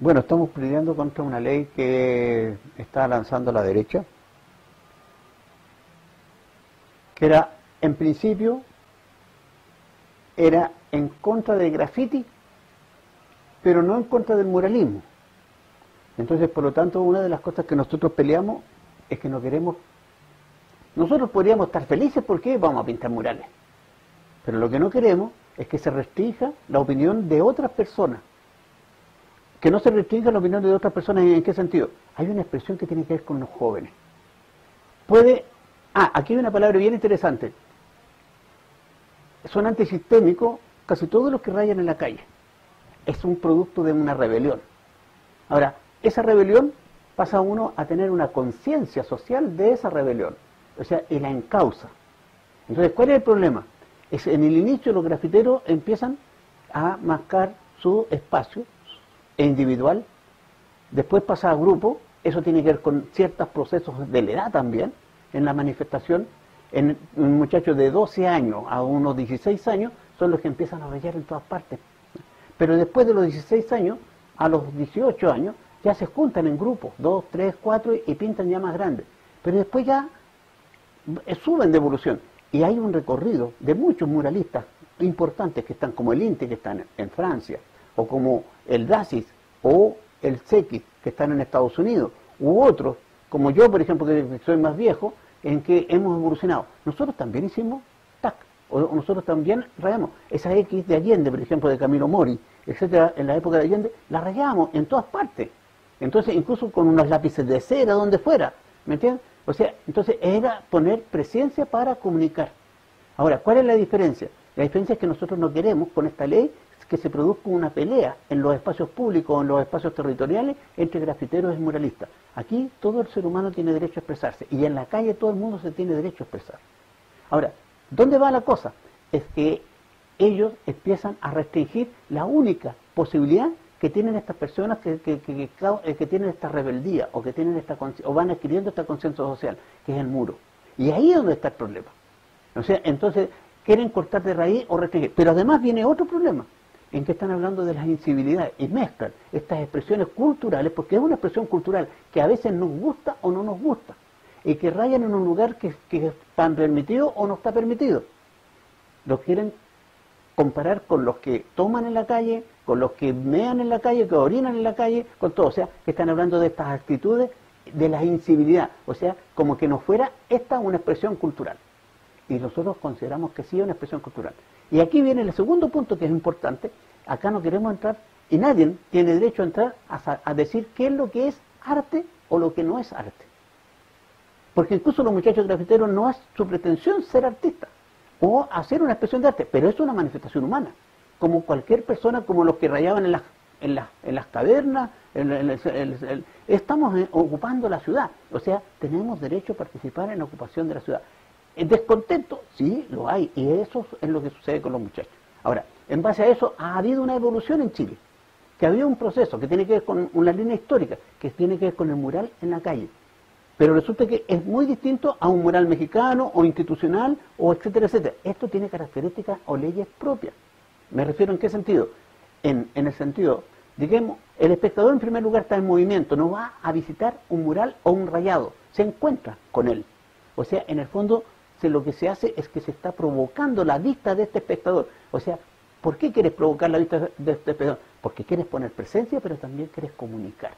Bueno, estamos peleando contra una ley que está lanzando la derecha, que era, en principio, era en contra del graffiti, pero no en contra del muralismo. Entonces, por lo tanto, una de las cosas que nosotros peleamos es que no queremos... Nosotros podríamos estar felices porque vamos a pintar murales, pero lo que no queremos es que se restrinja la opinión de otras personas. Que no se restrinja la opinión de otras personas, ¿en qué sentido? Hay una expresión que tiene que ver con los jóvenes. Aquí hay una palabra bien interesante. Son antisistémicos casi todos los que rayan en la calle. Es un producto de una rebelión. Ahora, esa rebelión pasa a uno a tener una conciencia social de esa rebelión. O sea, y la encausa. Entonces, ¿cuál es el problema? En el inicio los grafiteros empiezan a marcar su espacio individual, después pasa a grupo, eso tiene que ver con ciertos procesos de la edad también, en la manifestación, en un muchacho de 12 años a unos 16 años, son los que empiezan a rayar en todas partes. Pero después de los 16 años, a los 18 años, ya se juntan en grupos, 2, 3, 4, y pintan ya más grandes. Pero después ya suben de evolución. Y hay un recorrido de muchos muralistas importantes que están, como el INTE, que están en Francia, o como el DASIS, o el CX, que están en Estados Unidos, u otros, como yo, por ejemplo, que soy más viejo, en que hemos evolucionado. Nosotros también hicimos TAC, o nosotros también rayamos. Esa X de Allende, por ejemplo, de Camilo Mori, etcétera, en la época de Allende, la rayábamos en todas partes. Entonces, incluso con unos lápices de cera, donde fuera, ¿me entiendes? O sea, entonces era poner presencia para comunicar. Ahora, ¿cuál es la diferencia? La diferencia es que nosotros no queremos, con esta ley, que se produzca una pelea en los espacios públicos o en los espacios territoriales entre grafiteros y muralistas. Aquí todo el ser humano tiene derecho a expresarse y en la calle todo el mundo se tiene derecho a expresar. Ahora, ¿dónde va la cosa? Es que ellos empiezan a restringir la única posibilidad que tienen estas personas que tienen esta rebeldía o que tienen o van adquiriendo esta conciencia social, que es el muro. Y ahí es donde está el problema. O sea, entonces quieren cortar de raíz o restringir. Pero además viene otro problema, en que están hablando de las incivilidades y mezclan estas expresiones culturales, porque es una expresión cultural que a veces nos gusta o no nos gusta, y que rayan en un lugar que está permitido o no está permitido. Lo quieren comparar con los que toman en la calle, con los que mean en la calle, que orinan en la calle, con todo. O sea, que están hablando de estas actitudes de la incivilidad, o sea, como que no fuera esta una expresión cultural. Y nosotros consideramos que sí es una expresión cultural. Y aquí viene el segundo punto que es importante. Acá no queremos entrar, y nadie tiene derecho a entrar a decir qué es lo que es arte o lo que no es arte. Porque incluso los muchachos grafiteros no es su pretensión ser artistas o hacer una expresión de arte, pero es una manifestación humana. Como cualquier persona, como los que rayaban en las cavernas, estamos ocupando la ciudad. O sea, tenemos derecho a participar en la ocupación de la ciudad. ¿El descontento? Sí, lo hay, y eso es lo que sucede con los muchachos. Ahora, en base a eso, ha habido una evolución en Chile, que había un proceso que tiene que ver con una línea histórica, que tiene que ver con el mural en la calle. Pero resulta que es muy distinto a un mural mexicano, o institucional, o etcétera, etcétera. Esto tiene características o leyes propias. ¿Me refiero en qué sentido? En el sentido, digamos, el espectador en primer lugar está en movimiento, no va a visitar un mural o un rayado, se encuentra con él. O sea, en el fondo, lo que se hace es que se está provocando la vista de este espectador. O sea, ¿por qué quieres provocar la vista de este espectador? Porque quieres poner presencia, pero también quieres comunicar.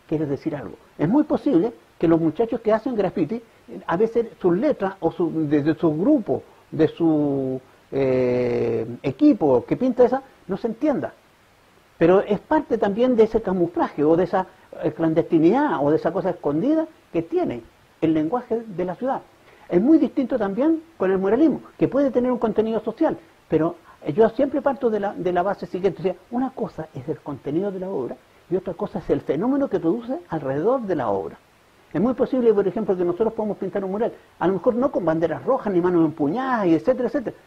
Quieres decir algo. Es muy posible que los muchachos que hacen graffiti, a veces sus letras, o de su grupo, de su equipo que pinta esa, no se entienda. Pero es parte también de ese camuflaje, o de esa clandestinidad, o de esa cosa escondida que tiene el lenguaje de la ciudad. Es muy distinto también con el muralismo, que puede tener un contenido social, pero yo siempre parto de la base siguiente. O sea, una cosa es el contenido de la obra y otra cosa es el fenómeno que produce alrededor de la obra. Es muy posible, por ejemplo, que nosotros podamos pintar un mural, a lo mejor no con banderas rojas, ni manos empuñadas, y etcétera, etcétera.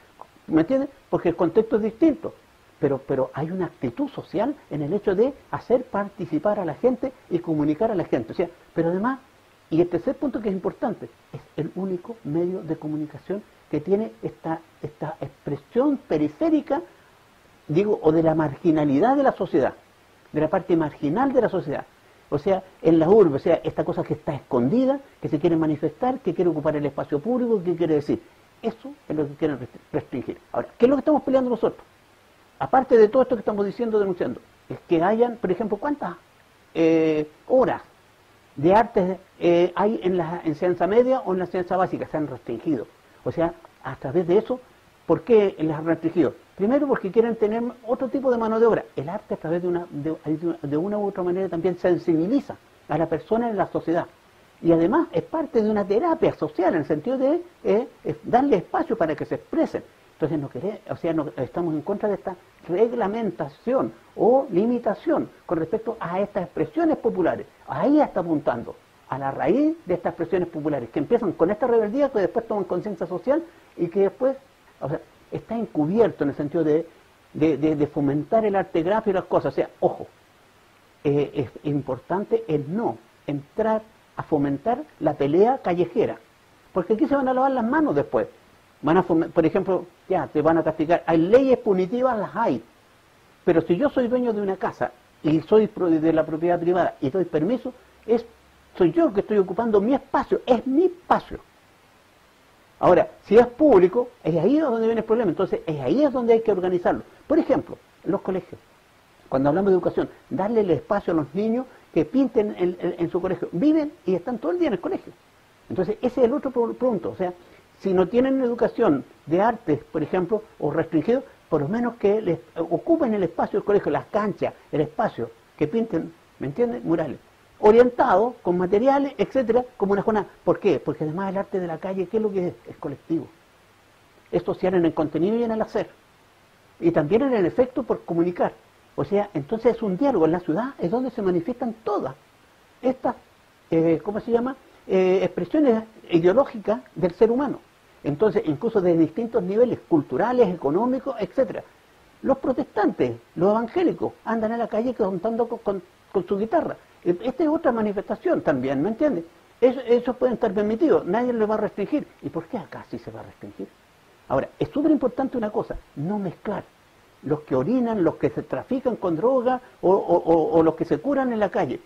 ¿Me entiendes? Porque el contexto es distinto. Pero hay una actitud social en el hecho de hacer participar a la gente y comunicar a la gente. O sea, pero además, y el tercer punto que es importante, es el único medio de comunicación que tiene esta expresión periférica, digo, o de la marginalidad de la sociedad. de la parte marginal de la sociedad. O sea, en las urbes, o sea, esta cosa que está escondida, que se quiere manifestar, que quiere ocupar el espacio público, que quiere decir. Eso es lo que quieren restringir. Ahora, ¿qué es lo que estamos peleando nosotros? Aparte de todo esto que estamos diciendo, denunciando, es que hayan, por ejemplo, ¿cuántas horas de arte hay en la enseñanza media o en la enseñanza básica? Se han restringido. O sea, a través de eso, ¿por qué las han restringido? Primero porque quieren tener otro tipo de mano de obra. El arte a través de una u otra manera también sensibiliza a la persona en la sociedad. Y además es parte de una terapia social en el sentido de darle espacio para que se expresen. Entonces no estamos en contra de esta reglamentación o limitación con respecto a estas expresiones populares. Ahí está apuntando, a la raíz de estas expresiones populares, que empiezan con esta rebeldía, que después toman conciencia social y que después, o sea, está encubierto en el sentido de fomentar el arte gráfico y las cosas. O sea, ojo, es importante el no entrar a fomentar la pelea callejera, porque aquí se van a lavar las manos después. Por ejemplo, ya te van a castigar. Hay leyes punitivas, las hay, pero si yo soy dueño de una casa y soy de la propiedad privada y doy permiso, soy yo que estoy ocupando mi espacio, es mi espacio. Ahora, si es público, es ahí donde viene el problema. Entonces, es ahí es donde hay que organizarlo. Por ejemplo, en los colegios, cuando hablamos de educación, darle el espacio a los niños que pinten en su colegio. Viven y están todo el día en el colegio. Entonces, ese es el otro punto. O sea, si no tienen educación de artes, por ejemplo, o restringido, por lo menos que les ocupen el espacio del colegio, las canchas, el espacio, que pinten, ¿me entienden? Murales. Orientado, con materiales, etcétera, como una jornada. ¿Por qué? Porque además el arte de la calle, ¿qué es lo que es? Es colectivo. Es social en el contenido y en el hacer. Y también en el efecto por comunicar. O sea, entonces es un diálogo. En la ciudad es donde se manifiestan todas estas, ¿cómo se llama? Expresiones ideológicas del ser humano. Entonces, incluso de distintos niveles, culturales, económicos, etcétera. Los protestantes, los evangélicos, andan en la calle cantando con su guitarra. Esta es otra manifestación también, ¿me entiendes? Eso puede estar permitido, nadie lo va a restringir. ¿Y por qué acá sí se va a restringir? Ahora, es súper importante una cosa, no mezclar los que orinan, los que se trafican con droga o los que se curan en la calle.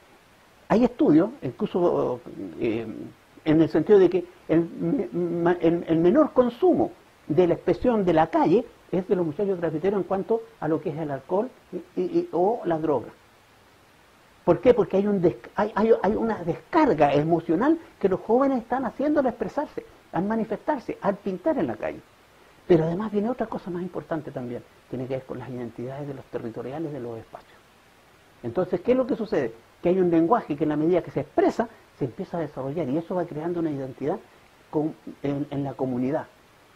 Hay estudios, incluso en el sentido de que el menor consumo de la expresión de la calle es de los muchachos grafiteros en cuanto a lo que es el alcohol o la droga. ¿Por qué? Porque hay una descarga emocional que los jóvenes están haciendo al expresarse, al manifestarse, al pintar en la calle. Pero además viene otra cosa más importante también, tiene que ver con las identidades de los territoriales de los espacios. Entonces, ¿qué es lo que sucede? Que hay un lenguaje que en la medida que se expresa, se empieza a desarrollar y eso va creando una identidad en la comunidad,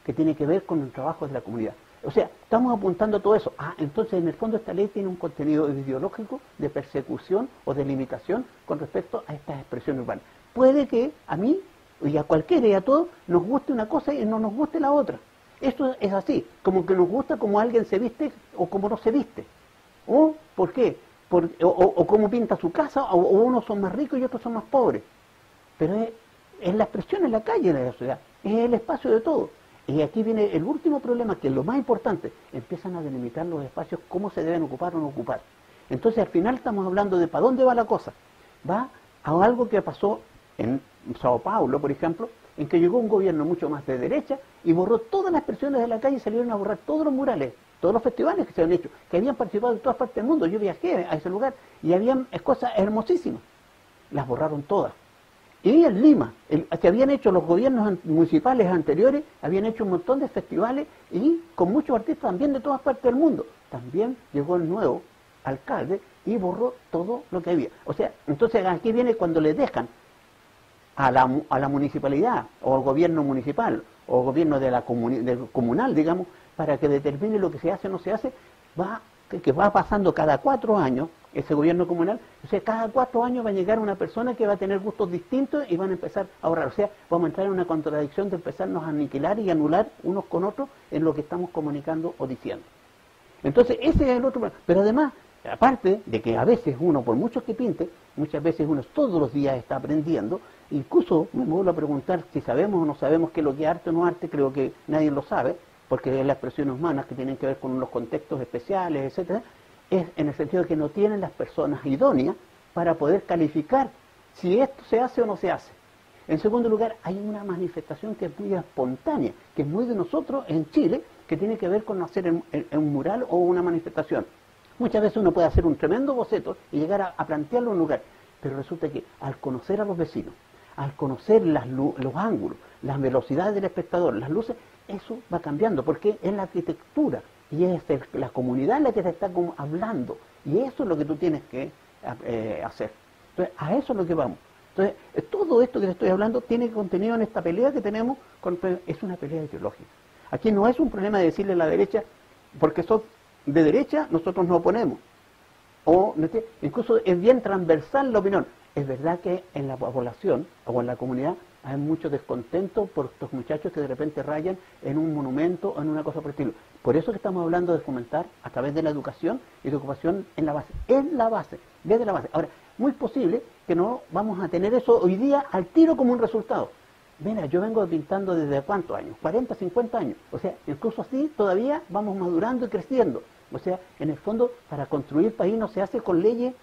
que tiene que ver con el trabajo de la comunidad. O sea, estamos apuntando a todo eso. Entonces en el fondo esta ley tiene un contenido ideológico de persecución o de limitación con respecto a estas expresiones urbanas. Puede que a mí y a cualquiera y a todos nos guste una cosa y no nos guste la otra. Esto es así, como que nos gusta como alguien se viste o como no se viste. ¿O por qué? O cómo pinta su casa, o unos son más ricos y otros son más pobres. Pero es la expresión en la calle de la sociedad, es el espacio de todo. Y aquí viene el último problema, que es lo más importante. Empiezan a delimitar los espacios, cómo se deben ocupar o no ocupar. Entonces al final estamos hablando de para dónde va la cosa. Va a algo que pasó en Sao Paulo, por ejemplo, en que llegó un gobierno mucho más de derecha y borró todas las expresiones de la calle y salieron a borrar todos los murales, todos los festivales que se habían hecho, que habían participado de todas partes del mundo. Yo viajé a ese lugar y habían cosas hermosísimas. Las borraron todas. Y en Lima, que habían hecho los gobiernos municipales anteriores, habían hecho un montón de festivales y con muchos artistas también de todas partes del mundo. También llegó el nuevo alcalde y borró todo lo que había. O sea, entonces aquí viene cuando le dejan a la municipalidad o al gobierno municipal o al gobierno del comunal, digamos, para que determine lo que se hace o no se hace, que va pasando cada 4 años ese gobierno comunal. O sea, cada 4 años va a llegar una persona que va a tener gustos distintos y van a empezar a ahorrar. O sea, vamos a entrar en una contradicción de empezarnos a aniquilar y anular unos con otros en lo que estamos comunicando o diciendo. Entonces, ese es el otro problema. Pero además, aparte de que a veces uno, por mucho que pinte, muchas veces uno todos los días está aprendiendo. Incluso me vuelvo a preguntar si sabemos o no sabemos qué es lo que es arte o no arte. Creo que nadie lo sabe, porque es las expresiones humanas que tienen que ver con los contextos especiales, etcétera. es en el sentido de que no tienen las personas idóneas para poder calificar si esto se hace o no se hace. En segundo lugar, hay una manifestación que es muy espontánea, que es muy de nosotros en Chile, que tiene que ver con hacer un mural o una manifestación. Muchas veces uno puede hacer un tremendo boceto y llegar a plantearlo en un lugar, pero resulta que al conocer a los vecinos, al conocer los ángulos, las velocidades del espectador, las luces, eso va cambiando, porque es la arquitectura y es la comunidad la que te está hablando, y eso es lo que tú tienes que hacer. Entonces, a eso es lo que vamos. Entonces, todo esto que te estoy hablando tiene contenido en esta pelea que tenemos, es una pelea ideológica. Aquí no es un problema de decirle a la derecha, porque sos de derecha, nosotros nos oponemos. O incluso es bien transversal la opinión. Es verdad que en la población o en la comunidad hay mucho descontento por estos muchachos que de repente rayan en un monumento o en una cosa por el estilo. Por eso que estamos hablando de fomentar a través de la educación y de ocupación en la base, desde la base. Ahora, muy posible que no vamos a tener eso hoy día al tiro como un resultado. Mira, yo vengo pintando desde ¿cuántos años? 40, 50 años. O sea, incluso así todavía vamos madurando y creciendo. O sea, en el fondo, para construir el país no se hace con leyes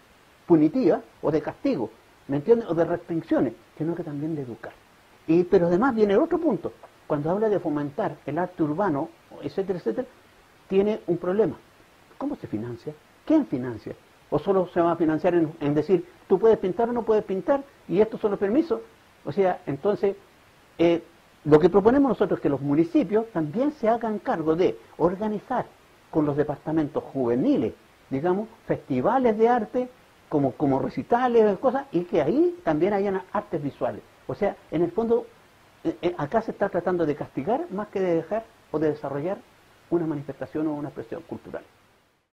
punitivas o de castigo, ¿me entiendes? O de restricciones, sino que también de educar. Pero además viene el otro punto. Cuando habla de fomentar el arte urbano, etcétera, etcétera, tiene un problema. ¿Cómo se financia? ¿Quién financia? ¿O solo se va a financiar en decir, tú puedes pintar o no puedes pintar, y estos son los permisos? O sea, entonces, lo que proponemos nosotros es que los municipios también se hagan cargo de organizar con los departamentos juveniles, digamos, festivales de arte, como recitales, cosas, y que ahí también hayan artes visuales. O sea, en el fondo, acá se está tratando de castigar más que de dejar o de desarrollar una manifestación o una expresión cultural.